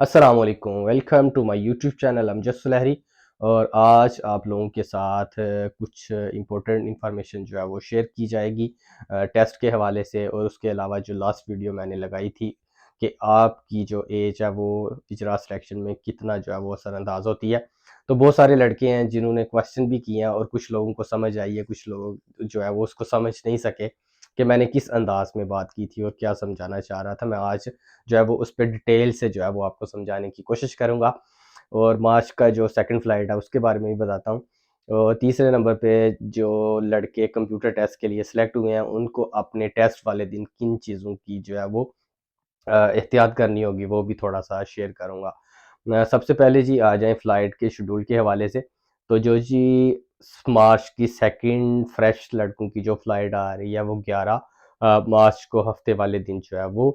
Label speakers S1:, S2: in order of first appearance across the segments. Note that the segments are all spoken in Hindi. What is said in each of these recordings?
S1: अस्सलाम वालेकुम, welcome to my YouTube channel Amjad Sulehri. और आज आप लोगों के साथ कुछ इम्पोर्टेंट इंफॉर्मेशन जो है वो शेयर की जाएगी टेस्ट के हवाले से। और उसके अलावा जो लास्ट वीडियो मैंने लगाई थी कि आपकी जो एज है वो इजरा सिलेक्शन में कितना जो है वो असरअंदाज होती है। तो बहुत सारे लड़के हैं जिन्होंने क्वेश्चन भी किए हैं और कुछ लोगों को समझ आई है, कुछ लोग जो है वो उसको समझ नहीं सके कि मैंने किस अंदाज में बात की थी और क्या समझाना चाह रहा था। मैं आज जो है वो उस पे डिटेल से जो है वो आपको समझाने की कोशिश करूँगा। और मार्च का जो सेकंड फ्लाइट है उसके बारे में भी बताता हूँ। और तीसरे नंबर पे जो लड़के कंप्यूटर टेस्ट के लिए सिलेक्ट हुए हैं उनको अपने टेस्ट वाले दिन किन चीज़ों की जो है वो एहतियात करनी होगी वो भी थोड़ा-सा शेयर करूँगा। सबसे पहले जी आ जाएँ फ़्लाइट के शेड्यूल के हवाले से। तो जो जी मार्च की सेकंड फ्रेश लड़कों की जो फ़्लाइट आ रही है वो 11 मार्च को हफ़्ते वाले दिन जो है वो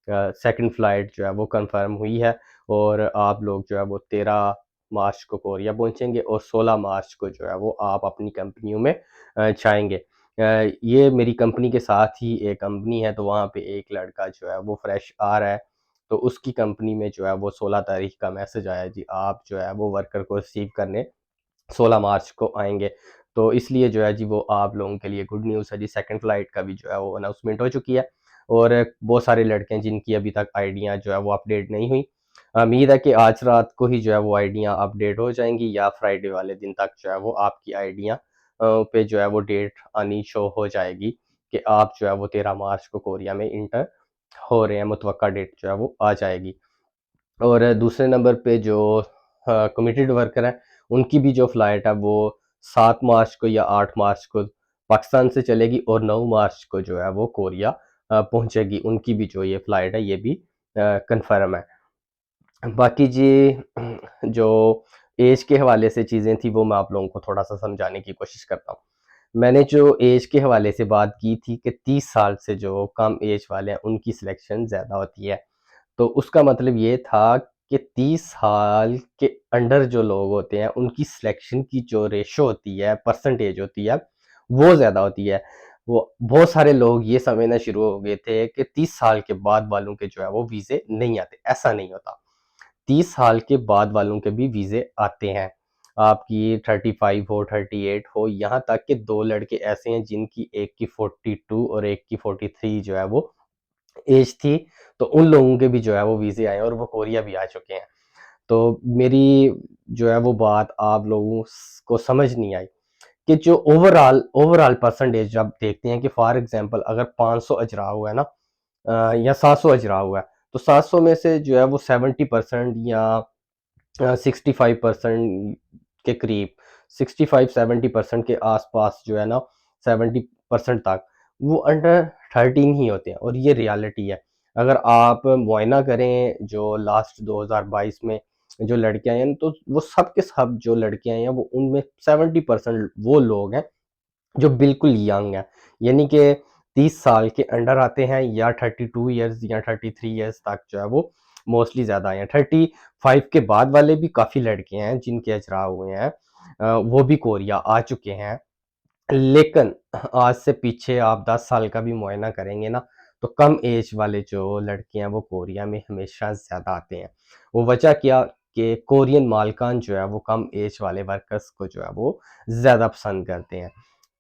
S1: सेकंड फ़्लाइट जो है वो कन्फ़र्म हुई है। और आप लोग जो है वो 13 मार्च को कोरिया पहुँचेंगे और 16 मार्च को जो है वो आप अपनी कंपनियों में जाएँगे। ये मेरी कंपनी के साथ ही एक कंपनी है, तो वहाँ पे एक लड़का जो है वो फ्रेश आ रहा है। तो उसकी कंपनी में जो है वो 16 तारीख का मैसेज आया जी, आप जो है वो वर्कर को रिसीव करने 16 मार्च को आएँगे। तो इसलिए जो है जी वो आप लोगों के लिए गुड न्यूज़ है जी, सेकंड फ्लाइट का भी जो है वो अनाउंसमेंट हो चुकी है। और बहुत सारे लड़के हैं जिनकी अभी तक आईडियाँ जो है वो अपडेट नहीं हुई। उम्मीद है कि आज रात को ही जो है वो आईडियाँ अपडेट हो जाएँगी या फ्राइडे वाले दिन तक जो है वो आपकी आईडियाँ पे जो है वो डेट आनी शो हो जाएगी कि आप जो है वो 13 मार्च को कोरिया में इंटर हो रहे हैं, मुतवक्का डेट जो है वो आ जाएगी। और दूसरे नंबर पे जो कमिटेड वर्कर हैं, उनकी भी जो फ़्लाइट है वो 7 मार्च को या 8 मार्च को पाकिस्तान से चलेगी और 9 मार्च को जो है वो कोरिया पहुँचेगी। उनकी भी जो ये फ़्लाइट है ये भी कन्फ़र्म है। बाकी जी जो ऐज के हवाले से चीज़ें थी वो मैं आप लोगों को थोड़ा-सा समझाने की कोशिश करता हूँ। मैंने जो ऐज के हवाले से बात की थी कि 30 साल से जो कम ऐज वाले हैं उनकी सिलेक्शन ज़्यादा होती है। तो उसका मतलब ये था कि 30 साल के अंडर जो लोग होते हैं उनकी सिलेक्शन की जो रेशो होती है, परसेंटेज होती है, वो ज़्यादा होती है। वो बहुत सारे लोग ये समझना शुरू हो गए थे कि 30 साल के बाद वालों के जो है वो वीज़े नहीं आते, ऐसा नहीं होता। 30 साल के बाद वालों के भी वीज़े आते हैं। आपकी 35 हो, 38 हो, यहाँ तक कि 2 लड़के ऐसे हैं जिनकी एक की 42 और एक की 43 जो है वो एज थी। तो उन लोगों के भी जो है वो वीज़े आए हैं और वो कोरिया भी आ चुके हैं। तो मेरी जो है वो बात आप लोगों को समझ नहीं आई कि जो ओवरऑल ओवरऑल परसेंटेज आप देखते हैं कि फॉर एग्ज़ाम्पल अगर 500 अजरा हुआ है ना या 700 अजरा हुआ है, तो 700 में से जो है वो 70% या 65% के करीब 65-70% के आसपास जो है ना 70% तक वो अंडर 13 ही होते हैं और ये रियलिटी है। अगर आप मुआयना करें जो लास्ट 2022 में जो लड़कियां हैं तो वो सब के सब जो लड़कियां हैं वो उनमें 70% वो लोग हैं जो बिल्कुल यंग हैं, यानी कि 30 साल के अंडर आते हैं या 32 इयर्स या 33 इयर्स तक जो है वो मोस्टली ज़्यादा आए हैं। 35 के बाद वाले भी काफ़ी लड़के हैं जिनके अजरा हुए हैं, वो भी कोरिया आ चुके हैं। लेकिन आज से पीछे आप 10 साल का भी मुआयना करेंगे ना, तो कम एज वाले जो लड़के हैं वो कोरिया में हमेशा ज़्यादा आते हैं। वो वजह क्या कि कोरियन मालकान जो है वो कम एज वाले वर्कर्स को जो है वो ज़्यादा पसंद करते हैं।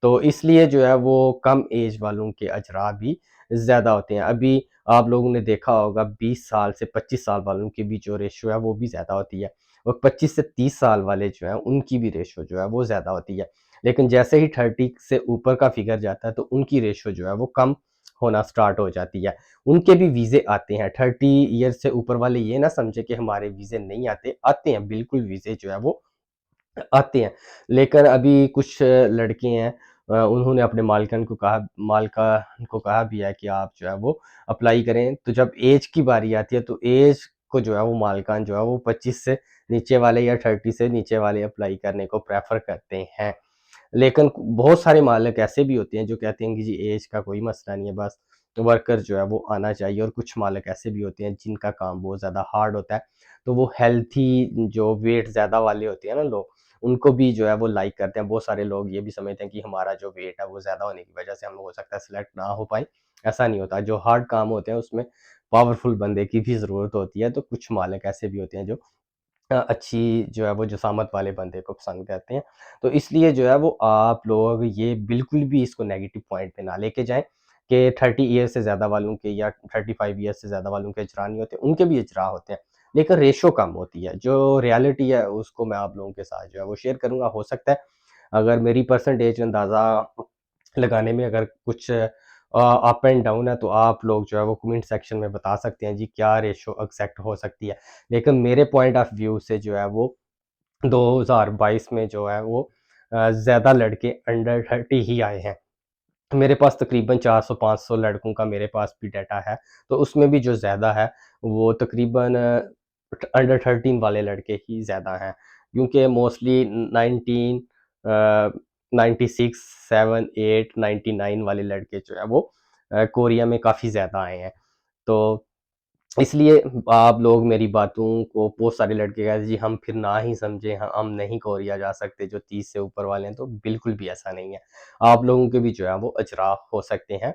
S1: तो इसलिए जो है वो कम एज वालों के अजरा भी ज़्यादा होते हैं। अभी आप लोगों ने देखा होगा 20 साल से 25 साल वालों की भी जो रेशियो है वो भी ज़्यादा होती है और 25 से 30 साल वाले जो हैं उनकी भी रेशियो जो है वो ज़्यादा होती है। लेकिन जैसे ही 30 से ऊपर का फिगर जाता है तो उनकी रेशियो जो है वो कम होना स्टार्ट हो जाती है। उनके भी वीज़े आते हैं। 30 ईयर से ऊपर वाले ये ना समझे कि हमारे वीज़े नहीं आते, आते हैं बिल्कुल वीज़े जो है वो आते हैं। लेकिन अभी कुछ लड़के हैं, उन्होंने अपने मालिकान को कहा भी है कि आप जो है वो अप्लाई करें। तो जब ऐज की बारी आती है तो ऐज को जो है वो मालिकान जो है वो 25 से नीचे वाले या 30 से नीचे वाले अप्लाई करने को प्रेफ़र करते हैं। लेकिन बहुत सारे मालिक ऐसे भी होते हैं जो कहते हैं कि जी ऐज का कोई मसला नहीं है, बस वर्कर जो है वो आना चाहिए। और कुछ मालिक ऐसे भी होते हैं जिनका काम बहुत ज़्यादा हार्ड होता है, तो वो हेल्थी जो वेट ज़्यादा वाले होते हैं ना लोग, उनको भी जो है वो लाइक करते हैं। बहुत सारे लोग ये भी समझते हैं कि हमारा जो वेट है वो ज़्यादा होने की वजह से हम हो सकता है सिलेक्ट ना हो पाएँ, ऐसा नहीं होता। जो हार्ड काम होते हैं उसमें पावरफुल बंदे की भी ज़रूरत होती है, तो कुछ मालिक ऐसे भी होते हैं जो अच्छी जो है वो जसामत वाले बंदे को पसंद करते हैं। तो इसलिए जो है वो आप लोग ये बिल्कुल भी इसको नेगेटिव पॉइंट पे ना लेके जाएँ कि 30 ईयर से ज़्यादा वालों के या 35 ईयर से ज़्यादा वालों के इजरा नहीं होते, उनके भी इजरा होते हैं, लेकिन रेशो कम होती है। जो रियलिटी है उसको मैं आप लोगों के साथ जो है वो शेयर करूँगा। हो सकता है अगर मेरी परसेंटेज अंदाज़ा लगाने में अगर कुछ अप एंड डाउन है, तो आप लोग जो है वो कमेंट सेक्शन में बता सकते हैं जी क्या रेशो एग्ज़ैक्ट हो सकती है। लेकिन मेरे पॉइंट ऑफ व्यू से जो है वो 2022 में जो है वो ज़्यादा लड़के अंडर 30 ही आए हैं। मेरे पास तकरीबन 400-500 लड़कों का मेरे पास भी डाटा है, तो उसमें भी जो ज़्यादा है वो तकरीबन अंडर 13 वाले लड़के ही ज़्यादा हैं। क्योंकि मोस्टली 19 96, 7, 8, 99 वाले लड़के जो है वो कोरिया में काफ़ी ज़्यादा आए हैं। तो इसलिए आप लोग मेरी बातों को बहुत सारे लड़के कहते हैं जी हम फिर ना ही समझे, हम नहीं कोरिया जा सकते जो 30 से ऊपर वाले हैं, तो बिल्कुल भी ऐसा नहीं है। आप लोगों के भी जो है वो अजरा हो सकते हैं।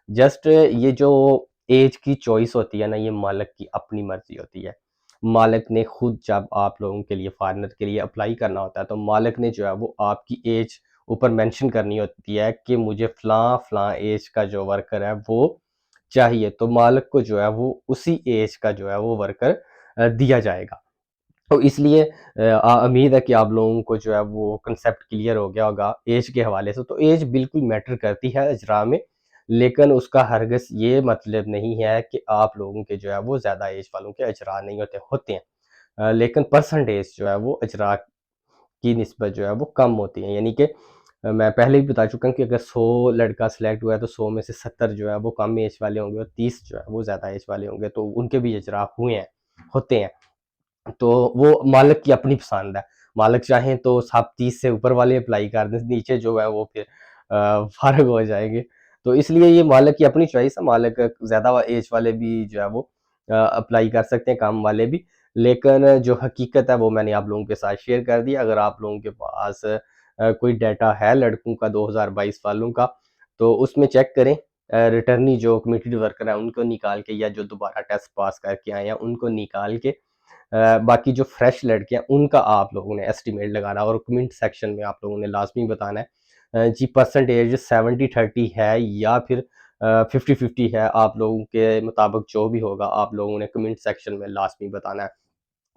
S1: जस्ट ये जो एज की चॉइस होती है ना, ये मालिक की अपनी मर्जी होती है। मालिक ने खुद जब आप लोगों के लिए फॉरेनर के लिए अप्लाई करना होता है, तो मालिक ने जो है वो आपकी एज ऊपर मेंशन करनी होती है कि मुझे फलां फलां एज का जो वर्कर है वो चाहिए, तो मालिक को जो है वो उसी एज का जो है वो वर्कर दिया जाएगा। तो इसलिए उम्मीद है कि आप लोगों को जो है वो कांसेप्ट क्लियर हो गया होगा एज के हवाले से। तो एज बिल्कुल मैटर करती है इजरा में, लेकिन उसका हरगिज़ ये मतलब नहीं है कि आप लोगों के जो है वो ज़्यादा एज वालों के इजरा नहीं होते, होते हैं। लेकिन परसेंटेज जो है वो इजरा की निस्बत जो है वो कम होती है। यानी कि मैं पहले भी बता चुका हूँ कि अगर 100 लड़का सिलेक्ट हुआ है, तो 100 में से 70 जो है वो कम एज वाले होंगे और 30 जो है वो ज़्यादा एज वाले होंगे, तो उनके भी इजरा हुए हैं, होते हैं। तो वो मालिक की अपनी पसंद है। मालिक चाहें तो सब 30 से ऊपर वाले अप्लाई कर दें, नीचे जो है वो फिर फ़ारिग हो जाएँगे। तो इसलिए ये मालिक की अपनी चॉइस है, मालिक ज़्यादा एज वाले भी जो है वो अप्लाई कर सकते हैं, कम वाले भी। लेकिन जो हकीकत है वो मैंने आप लोगों के साथ शेयर कर दी। अगर आप लोगों के पास कोई डाटा है लड़कों का 2022 वालों का, तो उसमें चेक करें। रिटर्नी जो कमिटेड वर्कर हैं उनको निकाल के, या जो दोबारा टेस्ट पास करके आए हैं उनको निकाल के, बाकी जो फ्रेश लड़के हैं उनका आप लोगों ने एस्टिमेट लगाना और कमेंट सेक्शन में आप लोगों ने लाजमी बताना है जी परसेंटेज 70-30 है या फिर 50-50 है। आप लोगों के मुताबिक जो भी होगा आप लोगों ने कमेंट सेक्शन में लाजमी बताना है।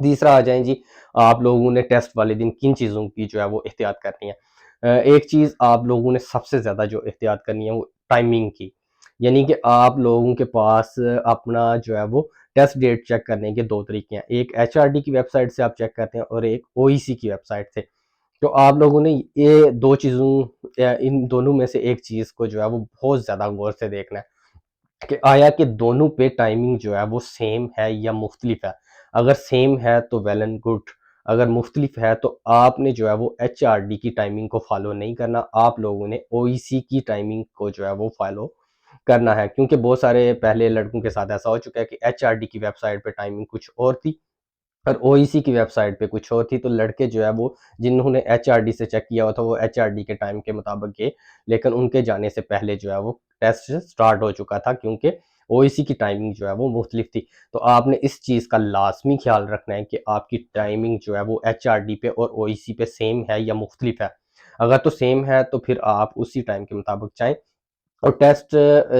S1: तीसरा आ जाएँ जी, आप लोगों ने टेस्ट वाले दिन किन चीज़ों की जो है वो एहतियात करनी है। एक चीज़ आप लोगों ने सबसे ज़्यादा जो एहतियात करनी है वो टाइमिंग की। यानी कि आप लोगों के पास अपना जो है वो टेस्ट डेट चेक करने के 2 तरीके हैं। एक एचआरडी की वेबसाइट से आप चेक करते हैं और एक ओईसी की वेबसाइट से। तो आप लोगों ने ये 2 चीज़ों इन दोनों में से एक चीज़ को जो है वो बहुत ज़्यादा गौर से देखना है। कि आया कि दोनों पे टाइमिंग जो है वो सेम है या मुख्तलिफ है। अगर सेम है तो वेल एंड गुड, अगर मुख्तलिफ है तो आपने जो है वो एचआरडी की टाइमिंग को फॉलो नहीं करना, आप लोगों ने ओईसी की टाइमिंग को जो है वो फॉलो करना है। क्योंकि बहुत सारे पहले लड़कों के साथ ऐसा हो चुका है कि एचआरडी की वेबसाइट पे टाइमिंग कुछ और थी और ओईसी की वेबसाइट पे कुछ और थी, तो लड़के जो है वो जिन्होंने एचआरडी से चेक किया हुआ था वो एचआरडी के टाइम के मुताबिक गए, लेकिन उनके जाने से पहले जो है वो टेस्ट स्टार्ट हो चुका था, क्योंकि ओईसी की टाइमिंग जो है वो मुख्तलिफ थी। तो आपने इस चीज़ का लाजमी ख्याल रखना है कि आपकी टाइमिंग जो है वो एचआरडी पे और ओईसी पे सेम है या मुख्तलिफ है। अगर तो सेम है तो फिर आप उसी टाइम के मुताबिक जाएँ और टेस्ट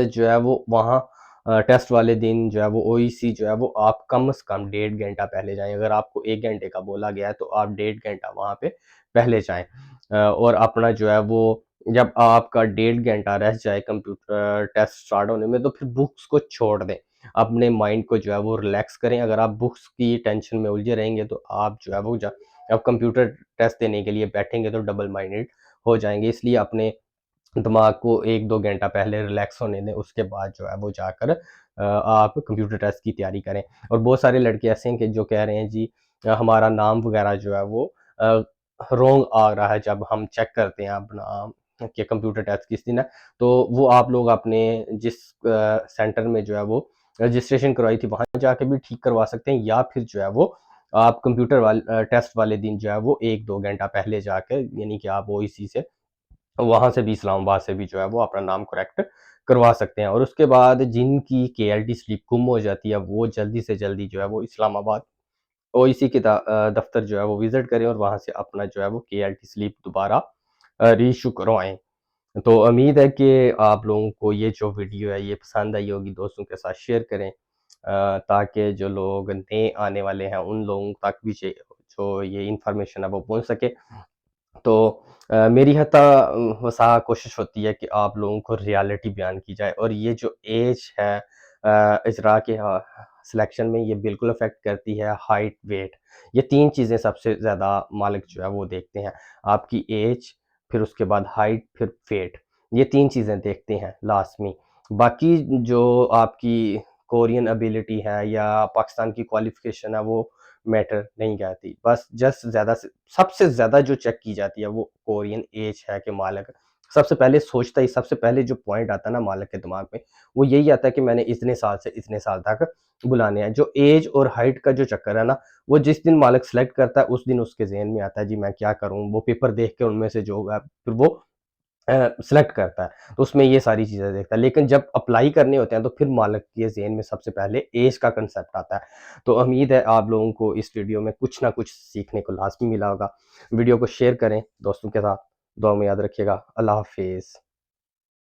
S1: जो है वो वहाँ टेस्ट वाले दिन जो है वो ओईसी जो है वो आप कम से कम 1.5 घंटा पहले जाएँ। अगर आपको 1 घंटे का बोला गया है तो आप 1.5 घंटा वहाँ पे पहले जाएँ। और अपना जो है वो जब आपका 1.5 घंटा रह जाए कंप्यूटर टेस्ट स्टार्ट होने में, तो फिर बुक्स को छोड़ दें। अपने माइंड को जो है वो रिलैक्स करें। अगर आप बुक्स की टेंशन में उलझे रहेंगे तो आप जो है वो जब कंप्यूटर टेस्ट देने के लिए बैठेंगे तो डबल माइंडेड हो जाएँगे। इसलिए अपने दिमाग को 1-2 घंटा पहले रिलैक्स होने दें, उसके बाद जो है वो जाकर आप कंप्यूटर टेस्ट की तैयारी करें। और बहुत सारे लड़के ऐसे हैं कि जो कह रहे हैं जी हमारा नाम वगैरह जो है वो अ, रॉन्ग आ रहा है जब हम चेक करते हैं अपना कि कंप्यूटर टेस्ट किस दिन है। तो वो आप लोग अपने जिस सेंटर में जो है वो रजिस्ट्रेशन करवाई थी वहाँ जाके भी ठीक करवा सकते हैं, या फिर जो है वो आप कंप्यूटर टेस्ट वाले दिन जो है वो 1-2 घंटा पहले जाकर, यानी कि आप ओईसी से वहाँ से भी इस्लामाबाद से भी जो है वो अपना नाम करेक्ट करवा सकते हैं। और उसके बाद जिनकी केएलटी स्लिप गुम हो जाती है वो जल्दी से जल्दी जो है वो इस्लामाबाद ओईसी के दफ्तर जो है वो विजिट करें और वहाँ से अपना जो है वो केएलटी स्लिप दोबारा रीइश्यू करवाएं। तो उम्मीद है कि आप लोगों को ये जो वीडियो है ये पसंद आई होगी, दोस्तों के साथ शेयर करें ताकि जो लोग नए आने वाले हैं उन लोगों तक भी जो ये इंफॉर्मेशन है वो पहुंच सके। तो मेरी वसा कोशिश होती है कि आप लोगों को रियलिटी बयान की जाए और ये जो एज है इजरा के सिलेक्शन में ये बिल्कुल अफेक्ट करती है, हाइट, वेट, ये 3 चीज़ें सबसे ज़्यादा मालिक जो है वो देखते हैं। आपकी एज, फिर उसके बाद हाइट, फिर वेट, ये 3 चीज़ें देखते हैं लाज़मी। बाकी जो आपकी कोरियन एबिलिटी है या पाकिस्तान की क्वालिफ़िकेशन है वो मैटर नहीं करती। बस जस्ट ज़्यादा से सबसे ज़्यादा जो चेक की जाती है वो कोरियन एज है कि मालिक सबसे पहले सोचता ही सबसे पहले जो पॉइंट आता है ना मालिक के दिमाग में, वो यही आता है कि मैंने इतने साल से इतने साल तक बुलाने हैं। जो एज और हाइट का जो चक्कर है ना, वो जिस दिन मालिक सेलेक्ट करता है उस दिन उसके ज़हन में आता है जी मैं क्या करूँ? वो पेपर देख के उनमें से जो है फिर वो सेलेक्ट करता है, तो उसमें ये सारी चीज़ें देखता है। लेकिन जब अप्लाई करने होते हैं तो फिर मालिक के ज़हन में सबसे पहले एज का कांसेप्ट आता है। तो उम्मीद है आप लोगों को इस वीडियो में कुछ ना कुछ सीखने को लाज़मी मिला होगा। वीडियो को शेयर करें दोस्तों के साथ, दुआ में याद रखिएगा। अल्लाह हाफ़िज़।